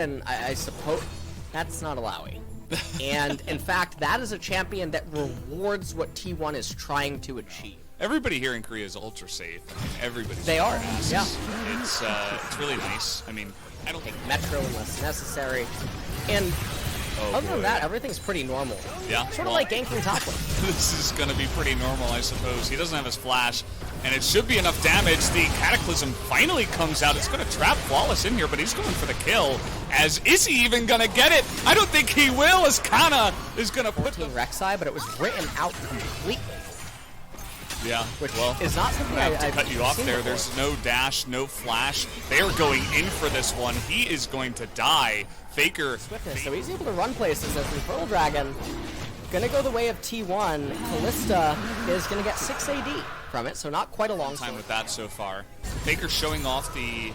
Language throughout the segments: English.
And I suppose that's not allowing. And in fact, that is a champion that rewards what T1 is trying to achieve. Everybody here in Korea is ultra safe. I mean, everybody's They are, asses. yeah. It's really nice. I mean, I don't Take Metro unless necessary. And other than that, everything's pretty normal. Yeah. Sort of like ganking top lane. This is going to be pretty normal, I suppose. He doesn't have his flash, and it should be enough damage. The Cataclysm finally comes out. It's going to trap Flawless in here, but he's going for the kill. As is he even going to get it? I don't think he will, as Kana is going to put the Rek'Sai, but it was written out completely. Yeah, which well, is not something I have to cut you off there. Before. There's no dash, no flash. They are going in for this one. He is going to die. Faker. Swiftness, so he's able to run places as the Pearl Dragon. Gonna go the way of T1. Callista is gonna get 6 AD from it, so not quite a long time with that so far. Faker showing off the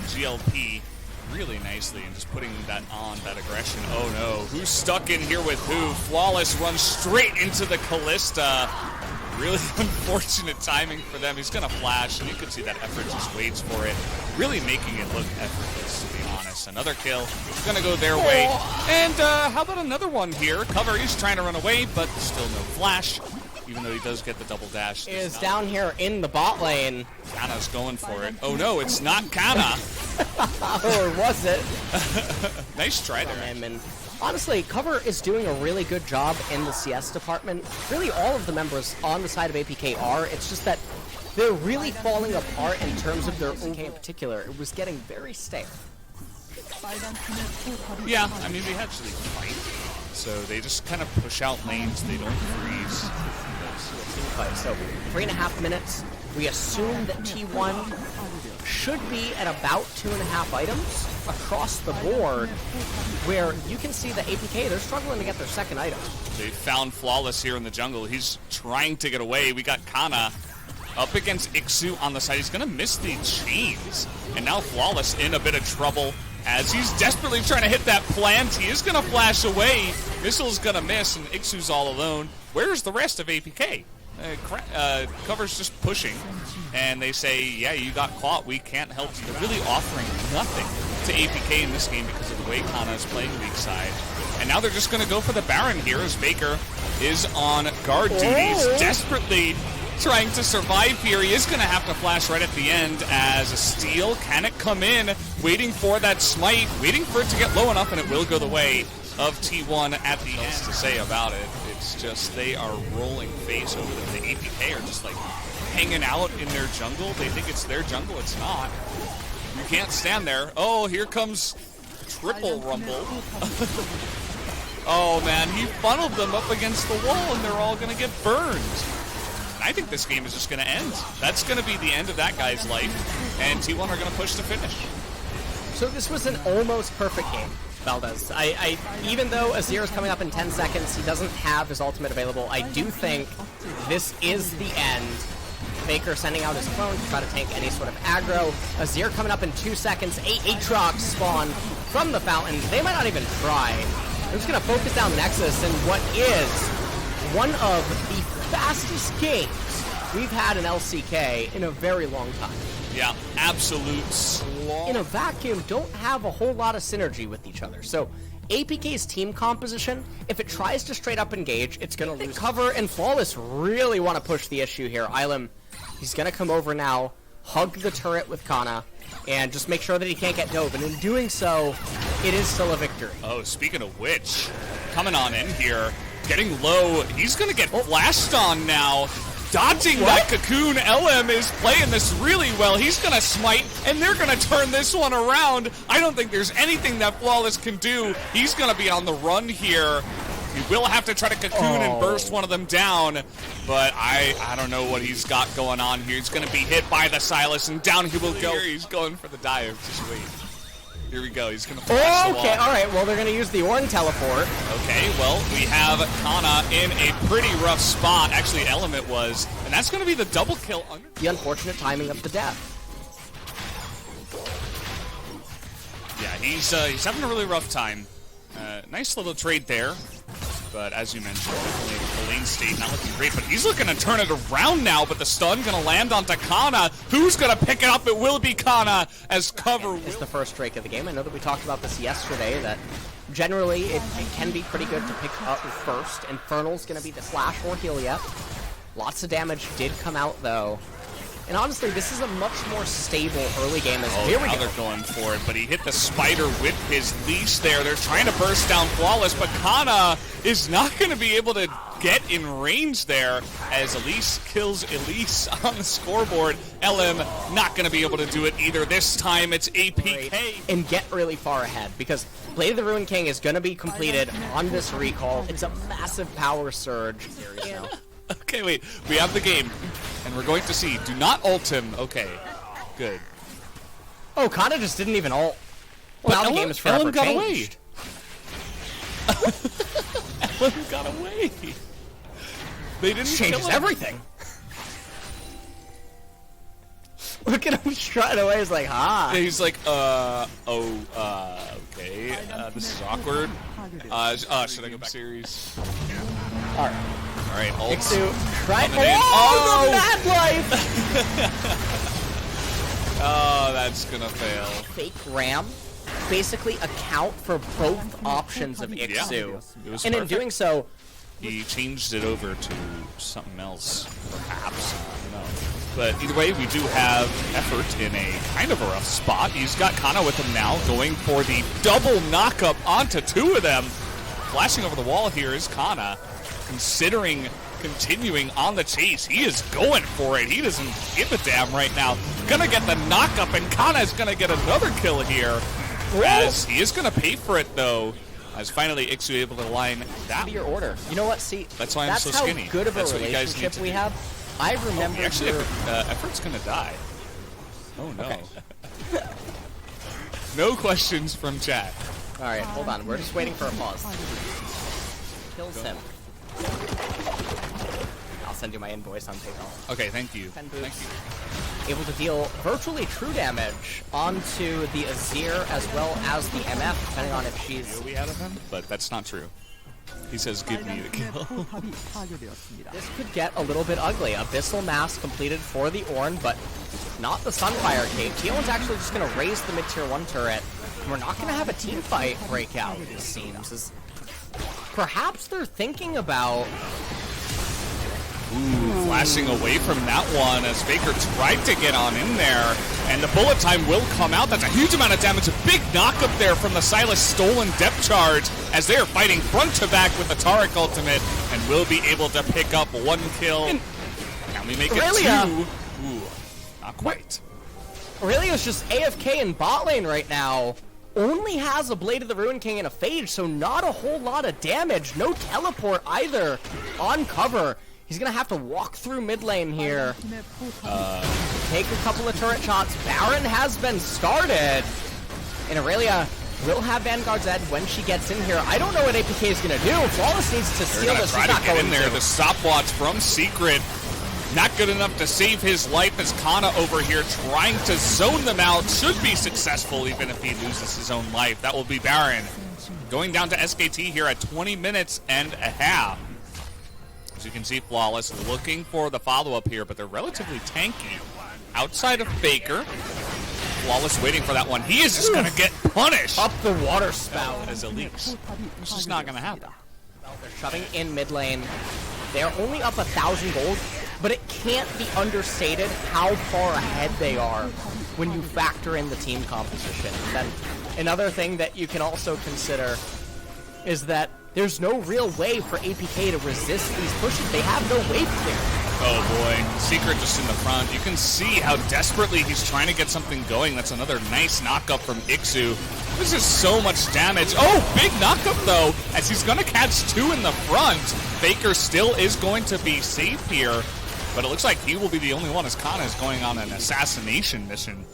GLP really nicely and just putting that on, that aggression. Oh no, who's stuck in here with who? Flawless runs straight into the Callista. Really unfortunate timing for them. He's gonna flash, and you can see that effort just waits for it. Really making it look effortless, to be honest. Another kill. It's gonna go their way. And how about another one here? Cover, he's trying to run away, but still no flash. Even though he does get the double dash. Is down here in the bot lane. Kana's going for it. Oh no, it's not Kana. Or was it? Nice try there. And honestly, Cover is doing a really good job in the CS department. Really, all of the members on the side of APK are. It's just that they're really falling apart in terms of their APK in particular. It was getting very stale. Yeah, I mean, they actually fight. So they just kind of push out lanes. They don't freeze. So 3.5 minutes. We assume that T1 should be at about 2.5 items across the board, where you can see the APK, they're struggling to get their second item. They found Flawless here in the jungle. He's trying to get away. We got Kana up against Ixu on the side. He's going to miss the chains. And now Flawless in a bit of trouble as he's desperately trying to hit that plant. He is going to flash away. Missile's going to miss, and Ixu's all alone. Where's the rest of APK? Cover's just pushing, and they say, yeah, you got caught, we can't help you. They're really offering nothing to APK in this game because of the way Kana is playing weak side. And now they're just going to go for the Baron here as Faker is on guard duties, desperately trying to survive here. He is going to have to flash right at the end as a steal. Can it come in? Waiting for that smite, waiting for it to get low enough, and it will go the way of T1 at the end. To say about it, it's just they are rolling face over them. The APK are just like hanging out in their jungle. They think it's their jungle. It's not. You can't stand there. Oh, here comes Triple Rumble. Oh man, he funneled them up against the wall, and they're all gonna get burned. I think this game is just going to end. That's going to be the end of that guy's life, and T1 are going to push to finish. So this was an almost perfect game, Valdez. Even though Azir is coming up in 10 seconds, he doesn't have his ultimate available, I do think this is the end. Faker sending out his clone to try to tank any sort of aggro. Azir coming up in 2 seconds. 8 Aatrox spawn from the fountain. They might not even try. They're just going to focus down Nexus in what is one of the fastest games we've had in LCK in a very long time. Yeah, absolute slog. In a vacuum, don't have a whole lot of synergy with each other. So APK's team composition, if it tries to straight up engage, it's going to lose. Cover and Flawless really want to push the issue here. Ilum, he's going to come over now, hug the turret with Kana, and just make sure that he can't get dove. And in doing so, it is still a victory. Oh, speaking of which, coming on in here, getting low, he's going to get flashed on now. Dodging that cocoon, LM is playing this really well. He's going to smite, and they're going to turn this one around. I don't think there's anything that Flawless can do. He's going to be on the run here. He will have to try to cocoon and burst one of them down, but I don't know what he's got going on here. He's going to be hit by the Silas, and down he will go. He's going for the dive. Just wait. Here we go. He's going to flash the wall. Okay, all right. Well, they're going to use the Ornn teleport. Okay, well, we have Kana in a pretty rough spot. Actually, Element was, and that's going to be the double kill. The unfortunate timing of the death. Yeah, he's having a really rough time. Nice little trade there. But as you mentioned, definitely the lane state not looking great, but he's looking to turn it around now, but the stun gonna land onto Kana. Who's gonna pick it up? It will be Kana as cover. It's the first Drake of the game. I know that we talked about this yesterday, that generally it can be pretty good to pick up first. Infernal's gonna be the slash or heal yet. Lots of damage did come out though. And honestly, this is a much more stable early game as here we go. They're going for it, but he hit the spider with his leash there. They're trying to burst down Flawless, but Kana is not going to be able to get in range there as Elise kills Elise on the scoreboard. LM not going to be able to do it either. This time it's APK. And get really far ahead, because Blade of the Ruined King is going to be completed on this recall. It's a massive power surge. Okay, wait. We have the game, and we're going to see. Do not ult him. Okay, good. Oh, Kana just didn't even ult. Well, now the game is forever changed. Ellen got away. They didn't changes everything. Look at him strutting away. He's like, ha. He's like, okay. This is awkward. Should I go back? Series. All right. All right, Ixu, right? Oh, the mad life! Oh, that's gonna fail. Fake ram basically account for both options of Ixu. Yeah, and in doing so, he changed it over to something else, perhaps. I don't know. But either way, we do have Effort in a kind of a rough spot. He's got Kana with him now, going for the double knock-up onto two of them. Flashing over the wall here is Kana. Considering continuing on the chase, he is going for it. He doesn't give a damn right now. Gonna get the knock-up, and Kana is gonna get another kill here. As he is gonna pay for it, though. As finally Ixu able to line that. Your order. You know what? See, that's why I'm so skinny. That's how good of a relationship we have. I remember. Actually, Effort's gonna die. Oh no. Okay. No questions from chat. All right, hold on. We're just waiting for a pause. Kills him. I'll send you my invoice on PayPal. Okay, thank you. Thank you. Able to deal virtually true damage onto the Azir as well as the MF, depending on if she's... We out of him, but that's not true. He says, give me the kill. This could get a little bit ugly. Abyssal Mass completed for the Ornn, but not the Sunfire Cape. T1's actually just going to raise the mid-tier 1 turret. And we're not going to have a team fight breakout, it seems. Perhaps they're thinking about... Ooh, flashing away from that one as Faker tried to get on in there. And the bullet time will come out. That's a huge amount of damage. A big knock up there from the Sylas stolen depth charge as they are fighting front to back with the Taric ultimate and will be able to pick up one kill. Can we make it two? Ooh, not quite. Aurelia's just AFK in bot lane right now. Only has a Blade of the Ruined King and a Phage, so not a whole lot of damage. No teleport either on cover. He's going to have to walk through mid lane here. Take a couple of turret shots. Baron has been started. And Aurelia will have Vanguard's Edge when she gets in here. I don't know what APK is going to do. Flawless needs to steal this. He's not going in there. The stopwatch from Secret. Not good enough to save his life as Kana over here trying to zone them out. Should be successful even if he loses his own life. That will be Baron. Going down to SKT here at 20 minutes and a half. As you can see, Flawless looking for the follow-up here, but they're relatively tanky. Outside of Faker, Flawless waiting for that one. He is just going to get punished. Up the water spout. As Elise. It's just not going to happen. They're shoving in mid lane. They're only up 1,000 gold, but it can't be understated how far ahead they are when you factor in the team composition. Then another thing that you can also consider is that there's no real way for APK to resist these pushes. They have no wave clear. Oh boy, Secret just in the front. You can see how desperately he's trying to get something going. That's another nice knockup from Ixu. This is so much damage. Oh, big knockup though, as he's gonna catch two in the front. Faker still is going to be safe here, but it looks like he will be the only one as Kana is going on an assassination mission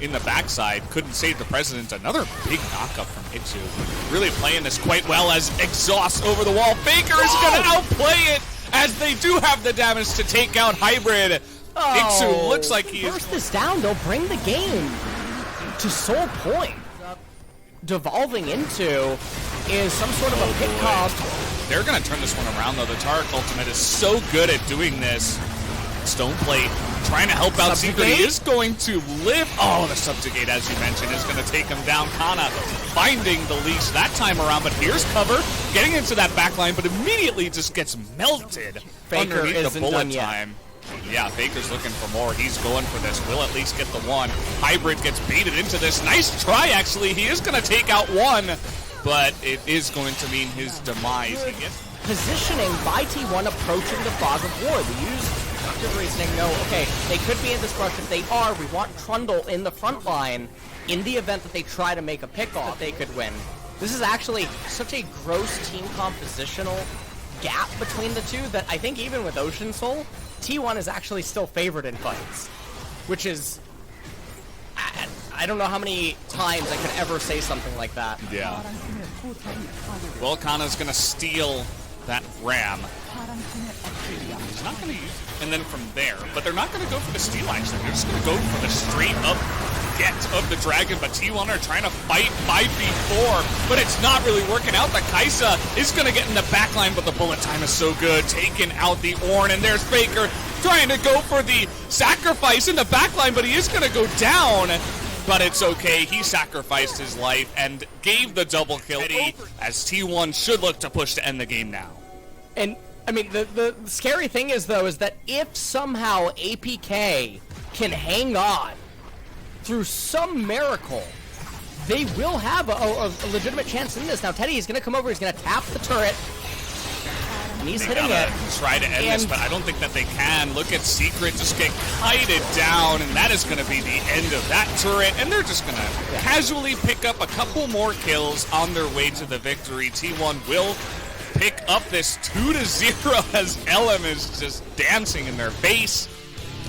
in the backside. Couldn't save the president. Another big knockup from Ixu. Really playing this quite well as exhaust over the wall. Faker is going to outplay it as they do have the damage to take out Hybrid. Ixu looks like he burst this down. They'll bring the game to Soul Point. Devolving into is some sort of a pick comp. They're going to turn this one around, though. The Tarek ultimate is so good at doing this. Stoneplate trying to help out Secret. He is going to live. Oh, the Subjugate, as you mentioned, is going to take him down. Kana finding the leash that time around, but here's cover. Getting into that backline, but immediately just gets melted Faker underneath the bullet yet. time. Yeah, Faker's looking for more. He's going for this. Will at least get the one. Hybrid gets baited into this. Nice try, actually. He is going to take out one, but it is going to mean his demise. He gets Positioning by T1 approaching the fog of war. They use deductive reasoning. No, okay, they could be in this rush. If they are, we want Trundle in the front line. In the event that they try to make a pick-off, they could win. This is actually such a gross team compositional gap between the two that I think even with Ocean Soul, T1 is actually still favored in fights, which is, I don't know how many times I could ever say something like that. Yeah. Well, Kana's going to steal that ram. He's not going to use it. And then from there, but they're not going to go for the steal, actually. They're just going to go for the straight-up get of the Dragon, but T1 are trying to fight 5v4, but it's not really working out. The Kaisa is going to get in the backline, but the bullet time is so good. Taking out the Ornn, and there's Faker trying to go for the sacrifice in the backline, but he is going to go down. But it's okay. He sacrificed his life and gave the double kill, as T1 should look to push to end the game now. And, I mean, the scary thing is, though, is that if somehow APK can hang on through some miracle, they will have a legitimate chance in this. Now, Teddy is going to come over. He's going to tap the turret. And he's hitting it. Try to end this, but I don't think that they can. Look at Secret just get kited down, and that is going to be the end of that turret. And they're just going to casually pick up a couple more kills on their way to the victory. T1 will pick up this 2-0 as LM is just dancing in their face.